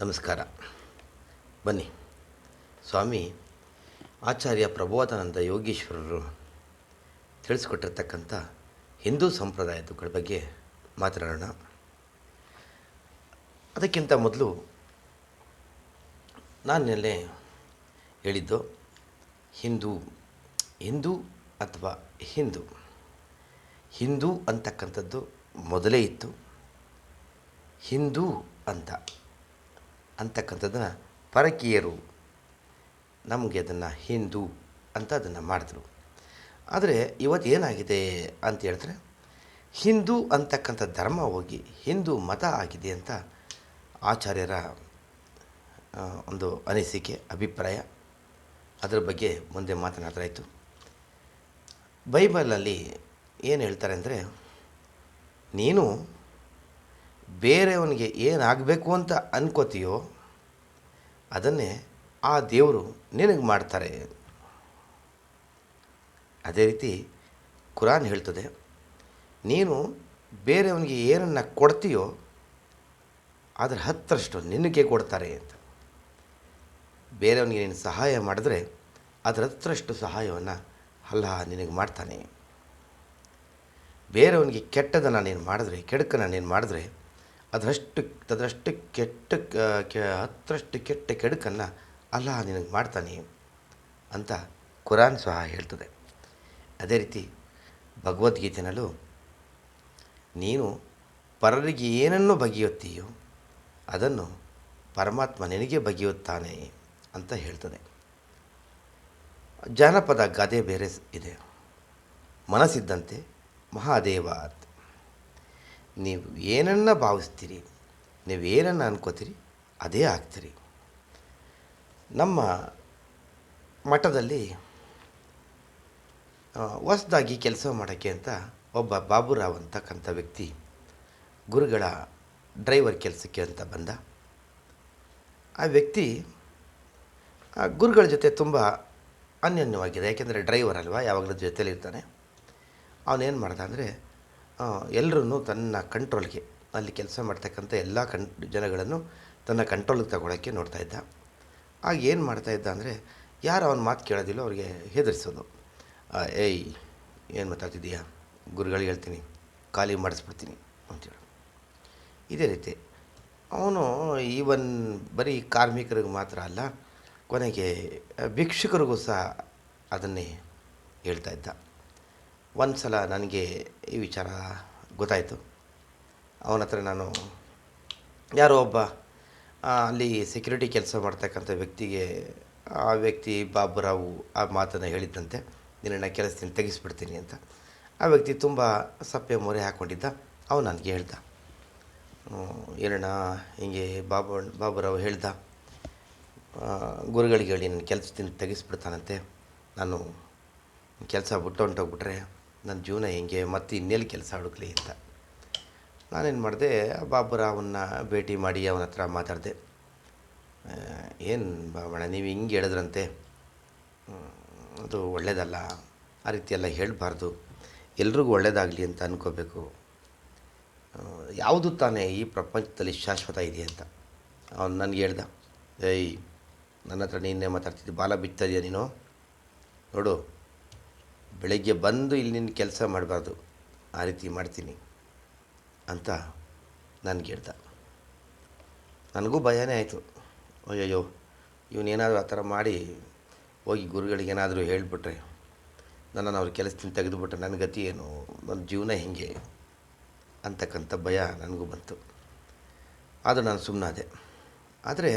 ನಮಸ್ಕಾರ. ಬನ್ನಿ, ಸ್ವಾಮಿ ಆಚಾರ್ಯ ಪ್ರಬೋಧಾನಂದ ಯೋಗೀಶ್ವರರು ತಿಳಿಸ್ಕೊಟ್ಟಿರ್ತಕ್ಕಂಥ ಹಿಂದೂ ಸಂಪ್ರದಾಯಗಳ ಬಗ್ಗೆ ಮಾತನಾಡೋಣ. ಅದಕ್ಕಿಂತ ಮೊದಲು ನಾನು ನಿನ್ನೆ ಹೇಳಿದ್ದು ಹಿಂದೂ ಅಥವಾ ಹಿಂದೂ ಅಂತಕ್ಕಂಥದ್ದು ಮೊದಲೇ ಇತ್ತು. ಹಿಂದೂ ಅಂತಕ್ಕಂಥದ್ದನ್ನು ಪರಕೀಯರು ನಮಗೆ ಅದನ್ನು ಹಿಂದೂ ಅಂತ ಅದನ್ನು ಮಾಡಿದ್ರು. ಆದರೆ ಇವತ್ತು ಏನಾಗಿದೆ ಅಂತ ಹೇಳಿದ್ರೆ, ಹಿಂದೂ ಅಂತಕ್ಕಂಥ ಧರ್ಮ ಹೋಗಿ ಹಿಂದೂ ಮತ ಆಗಿದೆ ಅಂತ ಆಚಾರ್ಯರ ಒಂದು ಅನಿಸಿಕೆ, ಅಭಿಪ್ರಾಯ. ಅದರ ಬಗ್ಗೆ ಮುಂದೆ ಮಾತನಾಡ್ತಾಯಿತ್ತು. ಬೈಬಲಲ್ಲಿ ಏನು ಹೇಳ್ತಾರೆ ಅಂದರೆ, ನೀನು ಬೇರೆಯವನಿಗೆ ಏನಾಗಬೇಕು ಅಂತ ಅನ್ಕೋತೀಯೋ ಅದನ್ನೇ ಆ ದೇವರು ನಿನಗೆ ಮಾಡ್ತಾರೆ. ಅದೇ ರೀತಿ ಕುರಾನ್ ಹೇಳ್ತದೆ, ನೀನು ಬೇರೆಯವನಿಗೆ ಏನನ್ನು ಕೊಡ್ತೀಯೋ ಅದರ 10ರಷ್ಟು ನಿನಗೆ ಕೊಡ್ತಾರೆ ಅಂತ. ಬೇರೆಯವನಿಗೆ ನೀನು ಸಹಾಯ ಮಾಡಿದ್ರೆ ಅದರ 10ರಷ್ಟು ಸಹಾಯವನ್ನು ಅಲ್ಲಾಹ ನಿನಗೆ ಮಾಡ್ತಾನೆ. ಬೇರೆಯವನಿಗೆ ಕೆಟ್ಟದನ್ನು ನೀನು ಮಾಡಿದ್ರೆ, ಕೆಡುಕನ್ನು ನೀನು ಮಾಡಿದ್ರೆ ಅದರಷ್ಟು 10ರಷ್ಟು ಕೆಟ್ಟ ಕೆಡುಕನ್ನು ಅಲ್ಲಾಹ ನಿನಗೆ ಮಾಡ್ತಾನೆ ಅಂತ ಕುರಾನ್ ಸಹ ಹೇಳ್ತದೆ. ಅದೇ ರೀತಿ ಭಗವದ್ಗೀತೆಯಲ್ಲೂ ನೀನು ಪರರಿಗೆ ಏನನ್ನು ಬಗೆಯುತ್ತೀಯೋ ಅದನ್ನು ಪರಮಾತ್ಮ ನಿನಗೆ ಬಗೆಯುತ್ತಾನೆ ಅಂತ ಹೇಳ್ತದೆ. ಜಾನಪದ ಗಾದೆ ಬೇರೆ ಇದೆ, ಮನಸ್ಸಿದ್ದಂತೆ ಮಹಾದೇವ ಅಂತ. ನೀವು ಏನನ್ನು ಭಾವಿಸ್ತೀರಿ, ನೀವು ಏನನ್ನು ಅನ್ಕೋತೀರಿ ಅದೇ ಆಗ್ತೀರಿ. ನಮ್ಮ ಮಠದಲ್ಲಿ ಹೊಸದಾಗಿ ಕೆಲಸ ಮಾಡೋಕ್ಕೆ ಅಂತ ಒಬ್ಬ ಬಾಬುರಾವ್ ಅಂತಕ್ಕಂಥ ವ್ಯಕ್ತಿ ಗುರುಗಳ ಡ್ರೈವರ್ ಕೆಲಸಕ್ಕೆ ಅಂತ ಬಂದ. ಆ ವ್ಯಕ್ತಿ ಆ ಗುರುಗಳ ಜೊತೆ ತುಂಬ ಅನ್ಯೋನ್ಯವಾಗಿದೆ. ಯಾಕೆಂದರೆ ಡ್ರೈವರ್ ಅಲ್ವಾ, ಯಾವಾಗಲೂ ಜೊತೆಲಿರ್ತಾನೆ. ಅವನೇನು ಮಾಡ್ದ ಅಂದರೆ, ಎಲ್ಲರೂ ತನ್ನ ಕಂಟ್ರೋಲ್ಗೆ, ಅಲ್ಲಿ ಕೆಲಸ ಮಾಡ್ತಕ್ಕಂಥ ಎಲ್ಲ ಜನಗಳನ್ನು ತನ್ನ ಕಂಟ್ರೋಲಿಗೆ ತಗೊಳ್ಳೋಕ್ಕೆ ನೋಡ್ತಾಯಿದ್ದ. ಆಗ ಏನು ಮಾಡ್ತಾಯಿದ್ದ ಅಂದರೆ, ಯಾರು ಅವನ ಮಾತು ಕೇಳೋದಿಲ್ಲ ಅವ್ರಿಗೆ ಹೆದರಿಸೋದು. ಏಯ್ ಏನು ಮಾತಾಡ್ತಿದ್ದೀಯಾ, ಗುರುಗಳಿಗೆ ಹೇಳ್ತೀನಿ, ಖಾಲಿ ಮಾಡಿಸ್ಬಿಡ್ತೀನಿ ಅಂತೇಳಿ. ಇದೇ ರೀತಿ ಅವನು ಈವನ್ ಬರೀ ಕಾರ್ಮಿಕರಿಗೆ ಮಾತ್ರ ಅಲ್ಲ, ಕೊನೆಗೆ ಭಿಕ್ಷುಕರಿಗೂ ಸಹ ಅದನ್ನೇ ಹೇಳ್ತಾ ಇದ್ದ. ಒಂದು ಸಲ ನನಗೆ ಈ ವಿಚಾರ ಗೊತ್ತಾಯಿತು. ಅವನ ಹತ್ರ ನಾನು ಯಾರೋ ಒಬ್ಬ ಅಲ್ಲಿ ಸೆಕ್ಯೂರಿಟಿ ಕೆಲಸ ಮಾಡ್ತಕ್ಕಂಥ ವ್ಯಕ್ತಿಗೆ, ಆ ವ್ಯಕ್ತಿ ಬಾಬುರಾವು ಆ ಮಾತನ್ನು ಹೇಳಿದ್ದಂತೆ, ನಿನ್ನನ್ನು ಕೆಲಸದಿಂದ ತೆಗೆಸಿಬಿಡ್ತೀನಿ ಅಂತ. ಆ ವ್ಯಕ್ತಿ ತುಂಬ ಸಪ್ಪೆ ಮೊರೆ ಹಾಕ್ಕೊಂಡಿದ್ದ. ಅವನು ನನಗೆ ಹೇಳ್ದ, ಏನಣ್ಣ ಹಿಂಗೆ ಬಾಬುರಾವ್ ಹೇಳ್ದ, ಗುರುಗಳಿಗೆ ಹೇಳಿ ನನ್ನ ಕೆಲಸದಿಂದ ತೆಗೆಸಿಬಿಡ್ತಾನಂತೆ, ನಾನು ಕೆಲಸ ಬಿಟ್ಟು ಹೊಂಟೋಗ್ಬಿಟ್ರೆ ನನ್ನ ಜೀವನ ಹೆಂಗೆ, ಮತ್ತೆ ಇನ್ನೆಲ್ಲಿ ಕೆಲಸ ಹುಡುಕ್ಲಿ ಅಂತ. ನಾನೇನು ಮಾಡಿದೆ, ಬಾಬುರಾವನ್ನ ಭೇಟಿ ಮಾಡಿ ಅವನ ಹತ್ರ ಮಾತಾಡಿದೆ. ಏನು ಬಾಬಣ್ಣ ನೀವು ಹಿಂಗೆ ಹೇಳಿದ್ರಂತೆ, ಅದು ಒಳ್ಳೆಯದಲ್ಲ, ಆ ರೀತಿಯೆಲ್ಲ ಹೇಳಬಾರ್ದು, ಎಲ್ರಿಗೂ ಒಳ್ಳೆಯದಾಗಲಿ ಅಂತ ಅಂದ್ಕೋಬೇಕು. ಯಾವುದು ತಾನೇ ಈ ಪ್ರಪಂಚದಲ್ಲಿ ಶಾಶ್ವತ ಇದೆ ಅಂತ. ಅವನು ನನಗೆ ಹೇಳ್ದ, ಏಯ್ ನನ್ನ ಹತ್ರ ನೀನೇ ಮಾತಾಡ್ತಿದ್ದೆ, ಬಾಲ ಬಿತ್ತಾ ಇದೆಯಾ ನೀನು, ನೋಡು ಬೆಳಗ್ಗೆ ಬಂದು ಇಲ್ಲಿ ನಿನ್ನ ಕೆಲಸ ಮಾಡಬಾರ್ದು, ಆ ರೀತಿ ಮಾಡ್ತೀನಿ ಅಂತ ನನಗೆ ಹೇಳ್ದ. ನನಗೂ ಭಯನೇ ಆಯಿತು. ಅಯ್ಯಯ್ಯೋ ಇವನೇನಾದರೂ ಆ ಥರ ಮಾಡಿ ಹೋಗಿ ಗುರುಗಳಿಗೇನಾದರೂ ಹೇಳಿಬಿಟ್ರೆ, ನನ್ನನ್ನು ಅವ್ರ ಕೆಲಸದಿಂದ ತೆಗೆದುಬಿಟ್ರೆ ನನ್ನ ಗತಿ ಏನು, ನನ್ನ ಜೀವನ ಹೇಗೆ ಅಂತಕ್ಕಂಥ ಭಯ ನನಗೂ ಬಂತು. ಆದರೂ ನಾನು ಸುಮ್ಮನಾದೆ. ಆದರೆ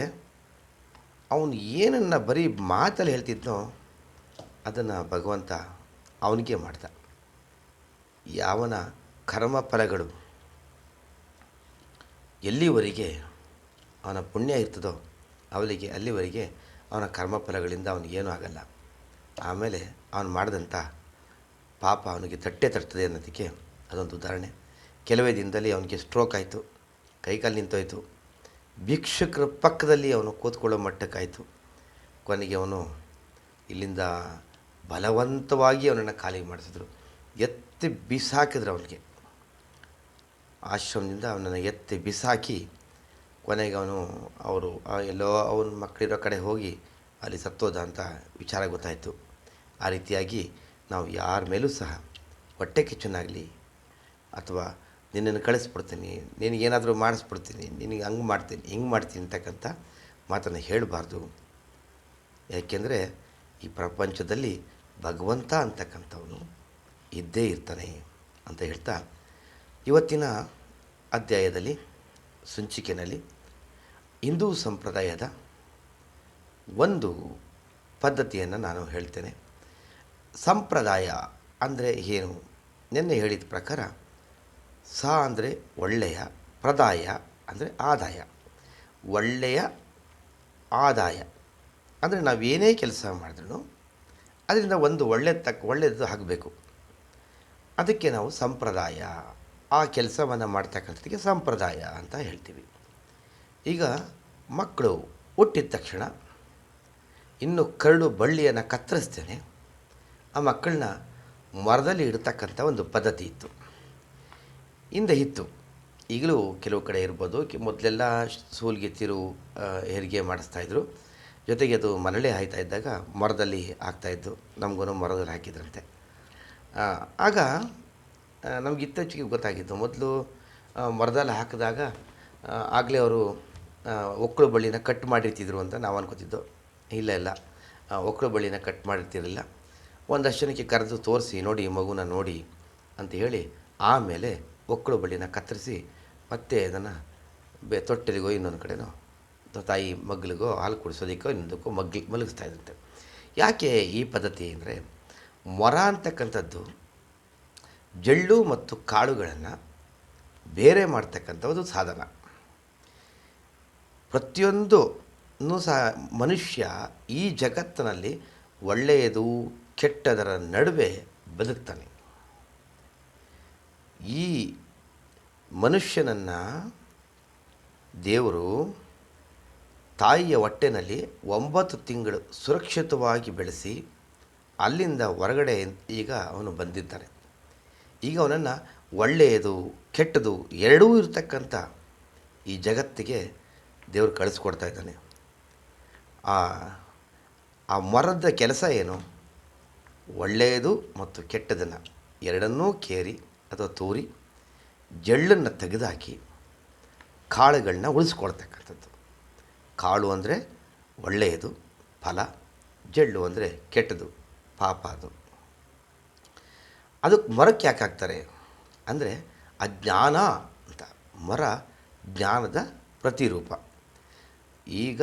ಅವನು ಏನನ್ನು ಬರೀ ಮಾತಲ್ಲಿ ಹೇಳ್ತಿದ್ನೋ ಅದನ್ನು ಭಗವಂತ ಅವನಿಗೆ ಮಾಡ್ದ. ಯಾವನ ಕರ್ಮಫಲಗಳು ಎಲ್ಲಿವರೆಗೆ ಅವನ ಪುಣ್ಯ ಇರ್ತದೋ ಅಲ್ಲಿವರೆಗೆ ಅವನ ಕರ್ಮಫಲಗಳಿಂದ ಅವನಿಗೇನೂ ಆಗಲ್ಲ. ಆಮೇಲೆ ಅವನು ಮಾಡಿದಂಥ ಪಾಪ ಅವನಿಗೆ ತಟ್ಟದೆ ಅನ್ನೋದಕ್ಕೆ ಅದೊಂದು ಉದಾಹರಣೆ. ಕೆಲವೇ ದಿನದಲ್ಲಿ ಅವನಿಗೆ ಸ್ಟ್ರೋಕ್ ಆಯಿತು, ಕೈಕಾಲು ನಿಂತೋಯ್ತು, ಭಿಕ್ಷುಕರ ಪಕ್ಕದಲ್ಲಿ ಅವನು ಕೂತ್ಕೊಳ್ಳೋ ಮಟ್ಟಕ್ಕಾಯಿತು. ಕೊನೆಗೆ ಅವನು ಇಲ್ಲಿಂದ ಬಲವಂತವಾಗಿ ಅವನನ್ನು ಖಾಲಿ ಮಾಡಿಸಿದ್ರು, ಎತ್ತಿ ಬಿಸಾಕಿದ್ರು. ಅವನಿಗೆ ಆಶ್ರಮದಿಂದ ಅವನನ್ನು ಎತ್ತಿ ಬಿಸಾಕಿ ಕೊನೆಗೆ ಅವರು ಎಲ್ಲೋ ಅವನ ಮಕ್ಕಳಿರೋ ಕಡೆ ಹೋಗಿ ಅಲ್ಲಿ ಸತ್ತೋದ ಅಂತ ವಿಚಾರ ಗೊತ್ತಾಯಿತು. ಆ ರೀತಿಯಾಗಿ ನಾವು ಯಾರ ಮೇಲೂ ಸಹ ಹೊಟ್ಟೆ ಕಿಚ್ಚನಾಗಲಿ ಅಥವಾ ನಿನ್ನನ್ನು ಕಳಿಸ್ಬಿಡ್ತೀನಿ, ನಿನಗೇನಾದರೂ ಮಾಡಿಸ್ಬಿಡ್ತೀನಿ, ನಿನಗೆ ಹಂಗೆ ಮಾಡ್ತೀನಿ ಹಿಂಗೆ ಮಾಡ್ತೀನಿ ಅಂತಕ್ಕಂಥ ಮಾತನ್ನು ಹೇಳಬಾರ್ದು. ಯಾಕೆಂದರೆ ಈ ಪ್ರಪಂಚದಲ್ಲಿ ಭಗವಂತ ಅಂತಕ್ಕಂಥವನು ಇದ್ದೇ ಇರ್ತಾನೆ ಅಂತ ಹೇಳ್ತಾ, ಇವತ್ತಿನ ಅಧ್ಯಾಯದಲ್ಲಿ ಸಂಚಿಕೆಯಲ್ಲಿ ಹಿಂದೂ ಸಂಪ್ರದಾಯದ ಒಂದು ಪದ್ಧತಿಯನ್ನು ನಾನು ಹೇಳ್ತೇನೆ. ಸಂಪ್ರದಾಯ ಅಂದರೆ ಏನು? ನಿನ್ನೆ ಹೇಳಿದ ಪ್ರಕಾರ ಸ ಅಂದರೆ ಒಳ್ಳೆಯ, ಪ್ರದಾಯ ಅಂದರೆ ಆದಾಯ. ಒಳ್ಳೆಯ ಆದಾಯ ಅಂದರೆ ನಾವೇನೇ ಕೆಲಸ ಮಾಡಿದ್ರೂ ಅದರಿಂದ ಒಂದು ಒಳ್ಳೆಯದು ಆಗಬೇಕು. ಅದಕ್ಕೆ ನಾವು ಸಂಪ್ರದಾಯ, ಆ ಕೆಲಸವನ್ನು ಮಾಡ್ತಕ್ಕಂಥದ್ದಕ್ಕೆ ಸಂಪ್ರದಾಯ ಅಂತ ಹೇಳ್ತೀವಿ. ಈಗ ಮಕ್ಕಳು ಹುಟ್ಟಿದ ತಕ್ಷಣ ಇನ್ನು ಕರಳು ಬಳ್ಳಿಯನ್ನು ಕತ್ತರಿಸ್ತೇನೆ, ಆ ಮಕ್ಕಳನ್ನ ಮರದಲ್ಲಿ ಇಡ್ತಕ್ಕಂಥ ಒಂದು ಪದ್ಧತಿ ಇತ್ತು, ಹಿಂದೆ ಇತ್ತು. ಈಗಲೂ ಕೆಲವು ಕಡೆ ಇರ್ಬೋದು. ಮೊದಲೆಲ್ಲ ಸೂಲ್ಗೆ ತಿರು ಹೆರಿಗೆ ಮಾಡಿಸ್ತಾಯಿದ್ರು. ಜೊತೆಗೆ ಅದು ಮರಳೇ ಹಾಯ್ತಾ ಇದ್ದಾಗ ಮರದಲ್ಲಿ ಹಾಕ್ತಾಯಿದ್ದು, ನಮಗೂ ಮರದಲ್ಲಿ ಹಾಕಿದ್ರಂತೆ. ಆಗ ನಮ್ಗೆ ಇತ್ತೀಚೆಗೆ ಗೊತ್ತಾಗಿತ್ತು. ಮೊದಲು ಮರದಲ್ಲಿ ಹಾಕಿದಾಗ ಆಗಲೇ ಅವರು ಒಕ್ಕಳು ಬಳ್ಳಿನ ಕಟ್ ಮಾಡಿರ್ತಿದ್ರು ಅಂತ ನಾವು ಅನ್ಕೋತಿದ್ದು. ಇಲ್ಲ, ಒಕ್ಕಳು ಬಳ್ಳಿನ ಕಟ್ ಮಾಡಿರ್ತಿರಲಿಲ್ಲ. ಒಂದಷ್ಟು ಜನಕ್ಕೆ ಕರೆದು ತೋರಿಸಿ, ನೋಡಿ ಮಗುನ ನೋಡಿ ಅಂತ ಹೇಳಿ ಆಮೇಲೆ ಒಕ್ಕಳು ಬಳ್ಳಿನ ಕತ್ತರಿಸಿ ಮತ್ತೆ ಅದನ್ನು ತೊಟ್ಟೆಲಿಗೋ ಇನ್ನೊಂದು ಕಡೆನೋ ತಾಯಿ ಮಗ್ಳಿಗೋ ಹಾಲು ಕುಡಿಸೋದಕ್ಕೋ ಇನ್ನೊಂದಕ್ಕೋ ಮಲಗಿಸ್ತಾ ಇದ್ದಂತೆ. ಯಾಕೆ ಈ ಪದ್ಧತಿ ಅಂದರೆ, ಮೊರ ಅಂತಕ್ಕಂಥದ್ದು ಜಳ್ಳು ಮತ್ತು ಕಾಳುಗಳನ್ನು ಬೇರೆ ಮಾಡ್ತಕ್ಕಂಥ ಒಂದು ಸಾಧನ. ಪ್ರತಿಯೊಂದು ಸಹ ಮನುಷ್ಯ ಈ ಜಗತ್ತಿನಲ್ಲಿ ಒಳ್ಳೆಯದು ಕೆಟ್ಟದರ ನಡುವೆ ಬದುಕ್ತಾನೆ. ಈ ಮನುಷ್ಯನನ್ನು ದೇವರು ತಾಯಿಯ ಹೊಟ್ಟೆನಲ್ಲಿ 9 ತಿಂಗಳು ಸುರಕ್ಷಿತವಾಗಿ ಬೆಳೆಸಿ ಅಲ್ಲಿಂದ ಹೊರಗಡೆ ಈಗ ಅವನು ಬಂದಿದ್ದಾನೆ. ಈಗ ಅವನನ್ನು ಒಳ್ಳೆಯದು ಕೆಟ್ಟದು ಎರಡೂ ಇರತಕ್ಕಂಥ ಈ ಜಗತ್ತಿಗೆ ದೇವರು ಕಳಿಸ್ಕೊಡ್ತಾ ಇದ್ದಾನೆ. ಆ ಮರದ ಕೆಲಸ ಏನು? ಒಳ್ಳೆಯದು ಮತ್ತು ಕೆಟ್ಟದನ್ನು ಎರಡನ್ನೂ ಕೇರಿ ಅಥವಾ ತೂರಿ ಜಳ್ಳನ್ನು ತೆಗೆದುಹಾಕಿ ಕಾಳುಗಳನ್ನ ಉಳಿಸ್ಕೊಳ್ತಕ್ಕಂಥದ್ದು. ಕಾಳು ಅಂದರೆ ಒಳ್ಳೆಯದು ಫಲ, ಜಳ್ಳು ಅಂದರೆ ಕೆಟ್ಟದು ಪಾಪ. ಅದಕ್ಕೆ ಮರಕ್ಕೆ ಯಾಕೆ ಹಾಕ್ತಾರೆ ಅಂದರೆ, ಅಜ್ಞಾನ ಅಂತ. ಮರ ಜ್ಞಾನದ ಪ್ರತಿರೂಪ. ಈಗ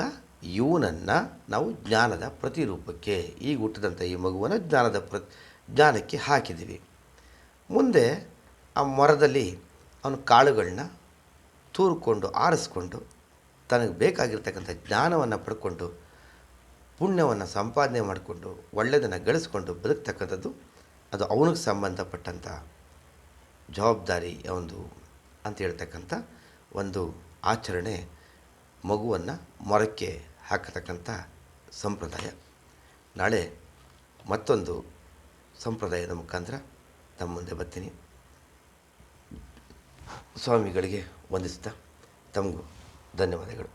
ಇವನನ್ನು ನಾವು ಜ್ಞಾನದ ಪ್ರತಿರೂಪಕ್ಕೆ, ಈಗ ಹುಟ್ಟಿದಂಥ ಈ ಮಗುವನ್ನು ಜ್ಞಾನಕ್ಕೆ ಹಾಕಿದ್ದೀವಿ. ಮುಂದೆ ಆ ಮರದಲ್ಲಿ ಅವನು ಕಾಳುಗಳನ್ನ ತೂರಿಕೊಂಡು ಆರಿಸ್ಕೊಂಡು ತನಗೆ ಬೇಕಾಗಿರ್ತಕ್ಕಂಥ ಜ್ಞಾನವನ್ನು ಪಡ್ಕೊಂಡು ಪುಣ್ಯವನ್ನು ಸಂಪಾದನೆ ಮಾಡಿಕೊಂಡು ಒಳ್ಳೆಯದನ್ನು ಗಳಿಸ್ಕೊಂಡು ಬದುಕ್ತಕ್ಕಂಥದ್ದು ಅದು ಅವನಿಗೆ ಸಂಬಂಧಪಟ್ಟಂಥ ಜವಾಬ್ದಾರಿ ಅವನದು ಅಂತ ಹೇಳ್ತಕ್ಕಂಥ ಒಂದು ಆಚರಣೆ. ಮಗುವನ್ನು ಮೊರಕ್ಕೆ ಹಾಕತಕ್ಕಂಥ ಸಂಪ್ರದಾಯ. ನಾಳೆ ಮತ್ತೊಂದು ಸಂಪ್ರದಾಯದ ಮುಖಾಂತರ ತಮ್ಮ ಮುಂದೆ ಬರ್ತೀನಿ. ಸ್ವಾಮಿಗಳಿಗೆ ವಂದಿಸ್ತಾ ತಮಗೂ ಧನ್ಯವಾದಗಳು.